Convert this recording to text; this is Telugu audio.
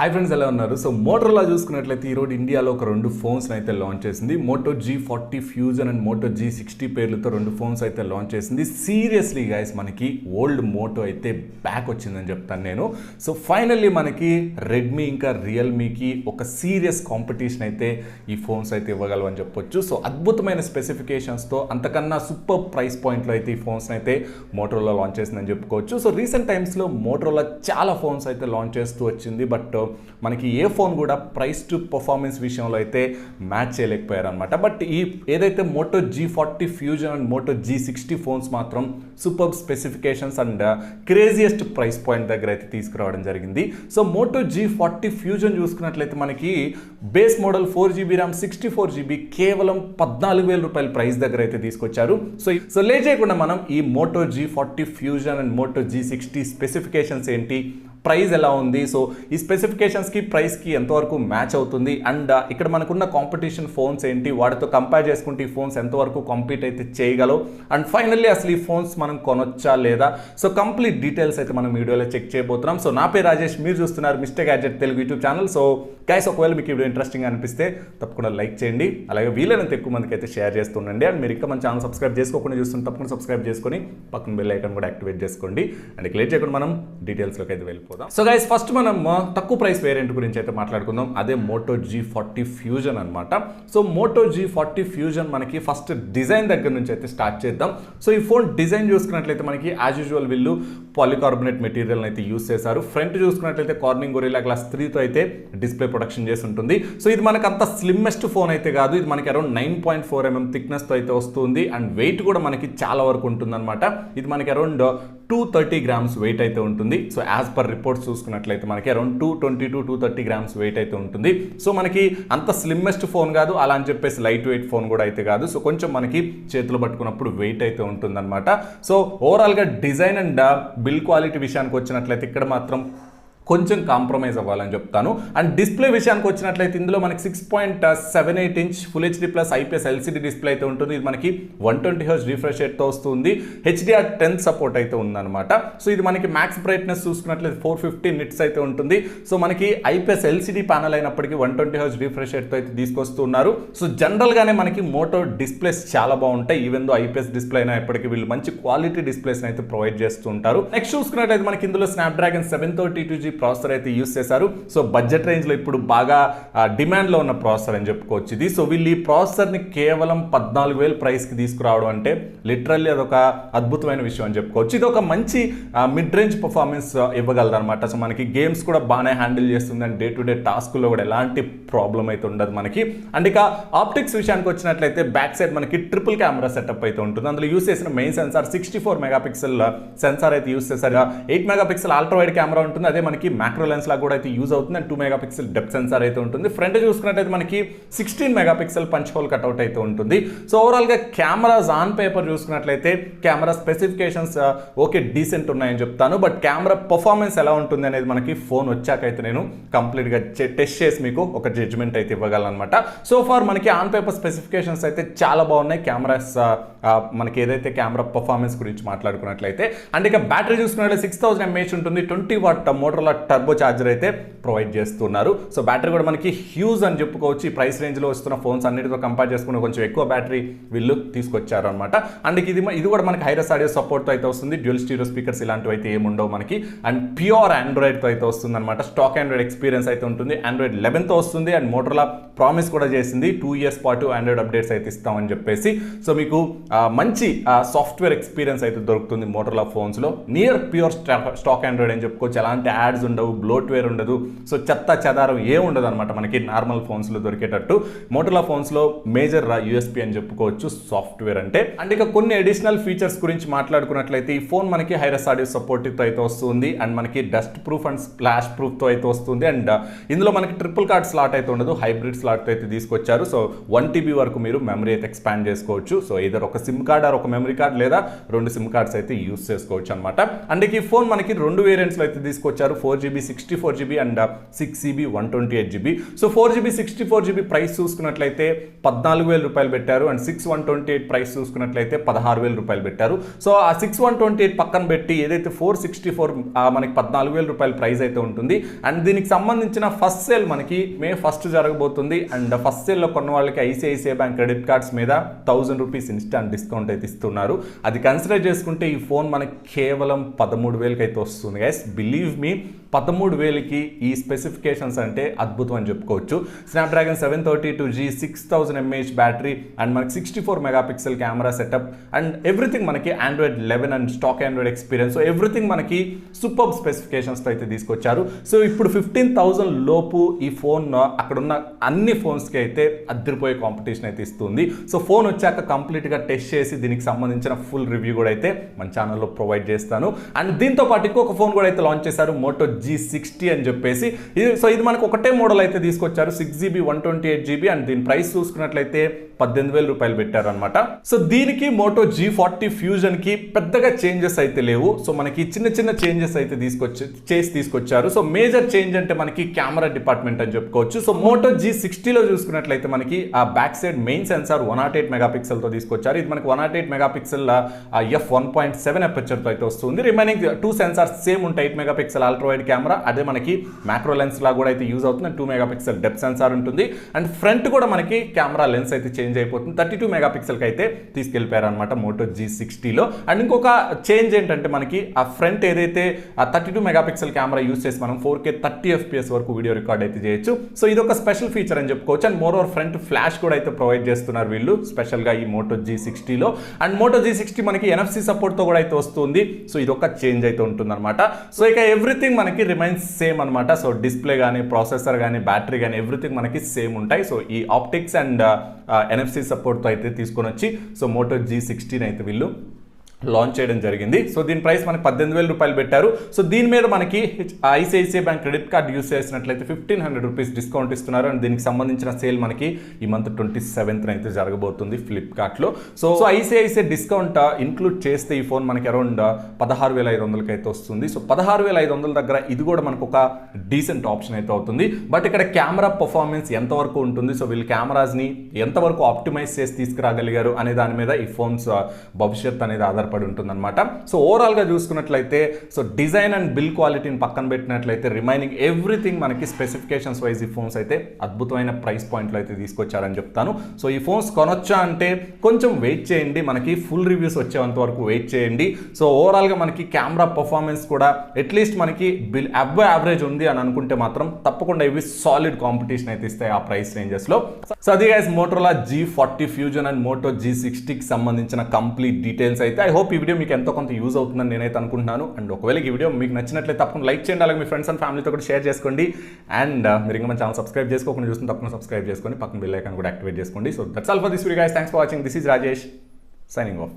హాయ్ ఫ్రెండ్స్, ఎలా ఉన్నారు? సో మోటరోలా చూసుకున్నట్లయితే ఈరోజు ఇండియాలో ఒక రెండు ఫోన్స్ అయితే లాంచ్ చేసింది. Moto G40 fusion and Moto G60 పేర్లతో రెండు ఫోన్స్ అయితే లాంచ్ చేసింది. సీరియస్లీ గైస్, మనకి ఓల్డ్ మోటో అయితే బ్యాక్ వచ్చిందని చెప్తాను నేను. సో ఫైనల్లీ మనకి రెడ్మీ ఇంకా రియల్మీకి ఒక సీరియస్ కాంపిటీషన్ అయితే ఈ ఫోన్స్ అయితే ఇవ్వగలవని చెప్పొచ్చు. సో అద్భుతమైన స్పెసిఫికేషన్స్తో అంతకన్నా సూపర్ ప్రైస్ పాయింట్లో అయితే ఈ ఫోన్స్ అయితే మోటరోలా లాంచ్ చేసిందని చెప్పుకోవచ్చు. సో రీసెంట్ టైమ్స్లో మోటరోలా చాలా ఫోన్స్ అయితే లాంచ్ చేస్తూ వచ్చింది. బట్ మనకి ఏ ఫోన్ కూడా ప్రైస్ టు పర్ఫార్మెన్స్ విషయంలో అయితే మ్యాచ్ చేయలేకపోయారు అనమాట. బట్ ఈ ఏదైతే Moto G40 fusion and Moto G60 phones మాత్రం super specifications and craziest price point దగ్గర అయితే తీసుకురావడం జరిగింది. సో మోటో G40 ఫ్యూజన్ చూసుకున్నట్లయితే మనకి base model 4GB RAM 64GB కేవలం 14,000 రూపాయల ప్రైస్ దగ్గర అయితే తీసుకొచ్చారు. సో లేట్ చేయకుండా మనం ఈ Moto G40 fusion and Moto G60 specifications ఏంటి, ప్రైస్ ఎలా ఉంది, సో ఈ స్పెసిఫికేషన్స్కి ప్రైస్కి ఎంతవరకు మ్యాచ్ అవుతుంది, అండ్ ఇక్కడ మనకున్న కాంపిటీషన్ ఫోన్స్ ఏంటి, వాటితో కంపేర్ చేసుకుంటే ఈ ఫోన్స్ ఎంతవరకు కాంపీట్ అయితే చేయగలవు, అండ్ ఫైనల్లీ అసలు ఈ ఫోన్స్ మనం కొనొచ్చా లేదా, సో కంప్లీట్ డీటెయిల్స్ అయితే మనం వీడియోలో చెక్ చేయబోతున్నాం. సో నా పేరు రాజేష్, మీరు చూస్తున్నారు mister gadget Telugu YouTube channel. So guys, ఒకవేళ మీకు ఈ వీడియో ఇంట్రెస్టింగ్ అనిపిస్తే తప్పకుండా లైక్ చేయండి, అలాగే వీలైనంత ఎక్కువ మందికి అయితే షేర్ చేస్తుండండి. అండ్ మీరు ఇంకా మన ఛానల్ సబ్స్క్రైబ్ చేసుకోకుండా చూస్తుంటే తప్పకుండా సబ్స్క్రైబ్ చేసుకొని పక్కన బెల్ ఐకాన్ కూడా యాక్టివేట్ చేసుకోండి. అండ్ లేట్ చేయకుండా మనం డీటెయిల్స్లోకి అయితే వెళ్ళిపోతాం. సో గైస్, ఫస్ట్ మనం తక్కువ ప్రైస్ వేరియంట్ గురించి అయితే మాట్లాడుకుందాం. అదే మోటో G40 ఫ్యూజన్ అనమాట. సో మోటో G40 ఫ్యూజన్ మనకి ఫస్ట్ డిజైన్ దగ్గర నుంచి అయితే స్టార్ట్ చేద్దాం. సో ఈ ఫోన్ డిజైన్ చూసుకున్నట్లయితే మనకి యాజ్ యూజువల్ వీళ్ళు పాలికార్బోనేట్ మెటీరియల్ అయితే యూస్ చేశారు. ఫ్రంట్ చూసుకున్నట్లయితే కార్నింగ్ గొరిల్లా గ్లాస్ 3తో అయితే డిస్ప్లే ప్రొడక్షన్ చేసి ఉంటుంది. సో ఇది మనకు అంత స్లిమ్మెస్ట్ ఫోన్ అయితే కాదు, ఇది మనకి అరౌండ్ 9.4 mm థిక్నెస్తో అయితే వస్తుంది. అండ్ వెయిట్ కూడా మనకి చాలా వరకు ఉంటుంది అనమాట. ఇది మనకి అరౌండ్ 230 grams వెయిట్ అయితే ఉంటుంది. సో యాజ్ పర్ రిపోర్ట్స్ చూసుకున్నట్లయితే మనకి అరౌండ్ 220 to 230 grams వెయిట్ అయితే ఉంటుంది. సో మనకి అంత స్లిమ్మెస్ట్ ఫోన్ కాదు, అలా అని చెప్పేసి లైట్ వెయిట్ ఫోన్ కూడా అయితే కాదు. సో కొంచెం మనకి చేతిలో పట్టుకున్నప్పుడు వెయిట్ అయితే ఉంటుందన్నమాట. సో ఓవరాల్గా డిజైన్ అండ్ బిల్డ్ క్వాలిటీ విషయానికి వచ్చినట్లయితే ఇక్కడ మాత్రం కొంచెం కాంప్రమైజ్ అవ్వాలని చెప్తాను. అండ్ డిస్ప్లే విషయానికి వచ్చినట్లయితే ఇందులో మనకి 6.78 inch full HD plus IPS LCD display అయితే ఉంటుంది. ఇది మనకి 120 Hz రిఫ్రెష్ రేట్తో వస్తుంది. HDR10 సపోర్ట్ అయితే ఉందన్నమాట. సో ఇది మనకి మ్యాక్స్ బ్రైట్నెస్ చూసుకున్నట్లయితే 450 nits అయితే ఉంటుంది. సో మనకి ఐపీఎస్ ఎల్సీడీ ప్యానల్ అయినప్పటికీ 120 Hz రిఫ్రెష్ రేట్తో అయితే తీసుకొస్తున్నారు. సో జనరల్గానే మనకి మోటో డిస్ప్లేస్ చాలా బాగుంటాయి. ఈవెన్ దో ఐపీఎస్ డిస్ప్లే అయినప్పటికీ వీళ్ళు మంచి క్వాలిటీ డిస్ప్లేస్ అయితే ప్రొవైడ్ చేస్తూ ఉంటారు. నెక్స్ట్ చూసుకున్నట్లయితే మనకి ఇందులో Snapdragon 732G ప్రాసెసర్ అయితే యూస్ చేశారు. సో బడ్జెట్ రేంజ్లో ఇప్పుడు బాగా డిమాండ్లో ఉన్న ప్రాసెసర్ అని చెప్పుకోవచ్చు ఇది. సో వీళ్ళు ఈ ప్రాసెసర్ని కేవలం 14,000 ప్రైస్కి తీసుకురావడం అంటే లిటరల్లీ అదొక అద్భుతమైన విషయం అని చెప్పుకోవచ్చు. ఇది ఒక మంచి మిడ్ రేంజ్ పర్ఫార్మెన్స్ ఇవ్వగలదు అనమాట. సో మనకి గేమ్స్ కూడా బాగానే హ్యాండిల్ చేస్తుంది అండ్ డే టు డే టాస్క్లో కూడా ఎలాంటి ప్రాబ్లం అయితే ఉండదు మనకి. అండ్ ఇక ఆప్టిక్స్ విషయానికి వచ్చినట్లయితే బ్యాక్ సైడ్ మనకి ట్రిపుల్ కెమెరా సెటప్ అయితే ఉంటుంది. అందులో యూస్ చేసిన మెయిన్ సెన్సార్ 64 మెగాపిక్సెల్ సెన్సార్ అయితే యూస్ చేశారు. 8 మెగాపిక్సెల్ అల్ట్రా వైడ్ కెమెరా ఉంటుంది. అదే మనకి మ్యాక్రో లెన్స్ లా కూడా అయితే యూజ్ అవుతుంది. అండ్ 2 మెగాపిక్సెల్ డెప్త్ సెన్సార్ అయితే ఉంటుంది. ఫ్రంట్ చూసుకున్నట్లయితే మనకి 16 మెగాపిక్సెల్ పంచ్ హోల్ కట్అవుట్ అయితే ఉంటుంది. సో ఓవరాల్గా కెమెరాస్ ఆన్ పేపర్ చూసుకున్నట్లయితే కెమెరా స్పెసిఫికేషన్స్ ఓకే డీసెంట్ ఉన్నాయని చెప్తాను. బట్ కెమెరా పర్ఫార్మెన్స్ ఎలా ఉంటుంది అనేది మనకి ఫోన్ వచ్చాకైతే నేను కంప్లీట్గా టెస్ట్ చేసి మీకు ఒక జడ్జ్మెంట్ అయితే ఇవ్వగలను అనమాట. సో ఫార్ మనకి ఆన్ పేపర్ స్పెసిఫికేషన్స్ అయితే చాలా బాగున్నాయి. కెమెరాస్ మనకి ఏదైతే కెమెరా పర్ఫార్మెన్స్ గురించి మాట్లాడుకున్నట్లయితే. అండ్ ఇక బ్యాటరీ చూసుకున్నట్లయితే 6000 mAh ఉంటుంది. 20 watt మోటరోలా టర్బో ఛార్జర్ అయితే ప్రొవైడ్ చేస్తున్నారు. సో బ్యాటరీ కూడా మనకి హ్యూజ్ అని చెప్పుకోవచ్చు. ఈ ప్రైస్ రేంజ్లో వస్తున్న ఫోన్స్ అన్నిటితో కంపేర్ చేసుకుని కొంచెం ఎక్కువ బ్యాటరీ వీళ్ళు తీసుకొచ్చారు అనమాట. అండ్ ఇది కూడా మనకి హైరస్ ఆడియో సపోర్ట్తో అయితే వస్తుంది. డ్యూయల్ స్టీరియో స్పీకర్స్ ఇలాంటివి అయితే ఏమి ఉండవు మనకి. అండ్ ప్యూర్ ఆండ్రాయిడ్తో అయితే వస్తుంది అనమాట. స్టాక్ ఆండ్రాయిడ్ ఎక్స్పీరియన్స్ అయితే ఉంటుంది. ఆండ్రాయిడ్ 11తో వస్తుంది. అండ్ మోటరోలా ప్రామిస్ కూడా చేసింది 2 years పాటు ఆండ్రాయిడ్ అప్డేట్స్ అయితే ఇస్తామని చెప్పేసి. సో మీకు మంచి సాఫ్ట్వేర్ ఎక్స్పీరియన్స్ అయితే దొరుకుతుంది మోటరోలా ఫోన్స్లో. నియర్ ప్యూర్ స్టాక్ ఆండ్రాయిడ్ అని చెప్పుకోవచ్చు. ఎలాంటి యాడ్స్ ఉండవు, బ్లోట్వేర్ ఉండదు. సో చెత్త చెదారం ఏం ఉండదు అనమాట మనకి నార్మల్ ఫోన్స్లో దొరికేటట్టు. మోటరోలా ఫోన్స్లో మేజర్ యూఎస్పీ అని చెప్పుకోవచ్చు సాఫ్ట్వేర్ అంటే. అండ్ ఇక కొన్ని అడిషనల్ ఫీచర్స్ గురించి మాట్లాడుకున్నట్లయితే ఈ ఫోన్ మనకి హైరస్ ఆడియో సపోర్ట్తో అయితే వస్తుంది. అండ్ మనకి డస్ట్ ప్రూఫ్ అండ్ స్ప్లాష్ ప్రూఫ్తో అయితే వస్తుంది. అండ్ ఇందులో మనకి ట్రిపుల్ కార్డ్ స్లాట్ అయితే ఉండదు, హైబ్రిడ్ స్లాట్తో అయితే తీసుకొచ్చారు. సో 1 TB వరకు మీరు మెమరీ అయితే ఎక్స్పాండ్ చేసుకోవచ్చు. సో ఇదర్ ఒక సిమ్ కార్డ్ ఆర్ ఒక మెమరీ కార్డ్ లేదా 2 సిమ్ కార్డ్స్ అయితే యూస్ చేసుకోవచ్చు అనమాట. అండ్ ఈ ఫోన్ మనకి 2 వేరియంట్స్లో అయితే తీసుకొచ్చారు. 4GB 64GB and 6GB 128GB. So 4GB 64GB price చూసుకున్నట్లయితే 14,000 రూపాయలు పెట్టారు అండ్ 6/128 ప్రైస్ చూసుకున్నట్లయితే 16,000 రూపాయలు పెట్టారు. సో ఆ 6/128 పక్కన పెట్టి ఏదైతే 464 మనకి 14,000 రూపాయల ప్రైస్ అయితే ఉంటుంది. అండ్ దీనికి సంబంధించిన ఫస్ట్ సేల్ మనకి May 1st జరగబోతుంది. అండ్ ఫస్ట్ సేల్లో కొన్న వాళ్ళకి ఐసిఐసిఐ బ్యాంక్ క్రెడిట్ కార్డ్స్ మీద 1000 రూపీస్ ఇన్స్టాంట్ డిస్కౌంట్ అయితే ఇస్తున్నారు. అది కన్సిడర్ చేసుకుంటే ఈ ఫోన్ మనకి కేవలం 13,000కి అయితే వస్తుంది గైస్. బిలీవ్ మీ, 13,000కి ఈ స్పెసిఫికేషన్స్ అంటే అద్భుతం అని చెప్పుకోవచ్చు. Snapdragon 732G 6000 mAh battery and మనకి 64 megapixel camera setup and everything మనకి Android 11 and stock Android experience. So everything మనకి సూపర్ స్పెసిఫికేషన్స్తో అయితే తీసుకొచ్చారు. సో ఇప్పుడు 15,000 లోపు ఈ ఫోన్ అక్కడున్న అన్ని ఫోన్స్కి అయితే అద్దరిపోయే కాంపిటీషన్ అయితే ఇస్తుంది. సో ఫోన్ వచ్చాక కంప్లీట్గా టెస్ట్ చేసి దీనికి సంబంధించిన ఫుల్ రివ్యూ కూడా అయితే మన ఛానల్లో ప్రొవైడ్ చేస్తాను. అండ్ దీంతో పాటు ఇంకొక ఫోన్ కూడా అయితే లాంచ్ చేశారు, Moto G60 అని చెప్పేసి. ఇది మనకు ఒకటే మోడల్ అయితే తీసుకొచ్చారు, 6GB 128GB అండ్ దీని ప్రైస్ చూసుకున్నట్లయితే 18,000 రూపాయలు పెట్టారు అనమాట. సో దీనికి Moto G40 ఫ్యూజన్ కి పెద్దగా చేంజెస్ అయితే లేవు. సో మనకి చిన్న చిన్న చేంజెస్ అయితే తీసుకొచ్చారు. సో మేజర్ చేంజ్ అంటే మనకి కెమెరా డిపార్ట్మెంట్ అని చెప్పుకోవచ్చు. సో Moto G60లో చూసుకున్నట్లయితే మనకి ఆ back side main censor 108 megapixel తో తీసుకొచ్చారు. ఇది మనకి 108 మెగాపిక్సెల్ f1.7 అపర్చర్ తో అయితే వస్తుంది. రిమైనింగ్ 2 సెన్సార్స్ సేమ్ ఉంటాయి, 8 మెగాపిక్సెల్ అల్ట్రా వైడ్ కెమెరా, అదే మనకి మ్యాక్రో లెన్స్ లా కూడా అయితే యూజ్ అవుతుంది. 2 మెగాపిక్సెల్ డెప్త్ సెన్సార్ ఉంటుంది. అండ్ ఫ్రంట్ కూడా మనకి కెమెరా లెన్స్ అయితే చేంజ్ అయిపోతుంది, 32 మెగాపిక్సెల్కి అయితే తీసుకెళ్ళిపోయారు అనమాట Moto G60లో. అండ్ ఇంకొక చేంజ్ ఏంటంటే మనకి ఆ ఫ్రంట్ ఏదైతే ఆ 32 మెగాపిక్సెల్ కెమెరా యూజ్ చేసి మనం 4K 30 FPS వరకు వీడియో రికార్డ్ అయితే చేయొచ్చు. సో ఇది ఒక స్పెషల్ ఫీచర్ అని చెప్పుకోవచ్చు. And more over front flash కూడా అయితే ప్రొవైడ్ చేస్తున్నారు వీళ్ళు స్పెషల్గా ఈ Moto G60లో. అండ్ Moto G60 మనకి NFC సపోర్ట్తో కూడా అయితే వస్తుంది. సో ఇది ఒక చేంజ్ అయితే ఉంటుంది అనమాట. సో ఇక ఎవ్రీథింగ్ మనకి రిమైన్స్ సేమ్ అనమాట. సో డిస్ప్లే కానీ, ప్రాసెసర్ కానీ, బ్యాటరీ కానీ ఎవ్రీథింగ్ మనకి సేమ్ ఉంటాయి. సో ఈ ఆప్టిక్స్ అండ్ NFC సపోర్ట్తో అయితే తీసుకొని వచ్చి సో Moto G60 అయితే వీళ్ళు లాంచ్ చేయడం జరిగింది. సో దీని ప్రైస్ మనకి 18,000 రూపాయలు పెట్టారు. సో దీని మీద మనకి ICICI bank credit card use చేసినట్లయితే 1,500 రూపీస్ డిస్కౌంట్ ఇస్తున్నారు. అండ్ దీనికి సంబంధించిన సేల్ మనకి ఈ మంత్ 27th అయితే జరగబోతుంది ఫ్లిప్కార్ట్లో. సో ఐసిఐసిఐ డిస్కౌంట్ ఇంక్లూడ్ చేస్తే ఈ ఫోన్ మనకి అరౌండ్ 16,500కి అయితే వస్తుంది. సో 16,500 దగ్గర ఇది కూడా మనకు ఒక డీసెంట్ ఆప్షన్ అయితే అవుతుంది. బట్ ఇక్కడ కెమెరా పర్ఫార్మెన్స్ ఎంతవరకు ఉంటుంది, సో వీళ్ళు కెమెరాస్ని ఎంతవరకు ఆప్టిమైజ్ చేసి తీసుకురాగలిగారు అనే దాని మీద ఈ ఫోన్స్ భవిష్యత్ అనేది ఆధారపడి ఉంటుందన్నమాట. సో ఓవరాల్ గా చూసుకున్నట్లయితే సో డిజైన్ అండ్ బిల్ క్వాలిటీని పక్కన పెట్టినట్లయితే రిమైనింగ్ ఎవ్రీథింగ్ మనకి స్పెసిఫికేషన్స్ వైజ్ ఈ ఫోన్స్ అయితే అద్భుతమైన ప్రైస్ పాయింట్లో అయితే తీసుకొచ్చారని చెప్తాను. సో ఈ ఫోన్స్ కొనొచ్చా అంటే కొంచెం వెయిట్ చేయండి, మనకి ఫుల్ రివ్యూస్ వచ్చేంత వరకు వెయిట్ చేయండి. సో ఓవరాల్ గా మనకి కెమెరా పర్ఫార్మెన్స్ కూడా అట్లీస్ట్ మనకి బిల్ అబవ్ యావరేజ్ ఉంది అని అనుకుంటే మాత్రం తప్పకుండా ఇవి సాలిడ్ కాంపిటీషన్ అయితే ఇస్తాయి ఆ ప్రైస్ రేంజెస్ లో. సో అది guys Motorola G40 fusion and Moto G60కి సంబంధించిన కంప్లీట్ డీటెయిల్స్ అయితే. ఐ హోప్ ఈ వీడియో మీకు ఎంతో కొంత యూజ్ అవుతుందని నేనైతే అనుకుంటున్నాను. అండ్ ఒకవేళ ఈ వీడియో మీకు నచ్చినట్లయితే తప్పకుండా లైక్ చేయండి, అలాగే మీ ఫ్రెండ్స్ అండ్ ఫ్యామిలీతో కూడా షేర్ చేసుకోండి. అండ్ మీరు ఇంకా మన ఛానల్ సబ్స్క్రైబ్ చేసుకోకుండా చూస్తే తప్పకుండా సబ్స్క్రైబ్ చేసుకొని పక్కన బెల్ ఐకాన్ కూడా యాక్టివేట్ చేసుకోండి. So that's all for this video guys. Thanks for watching. This is Rajesh signing off.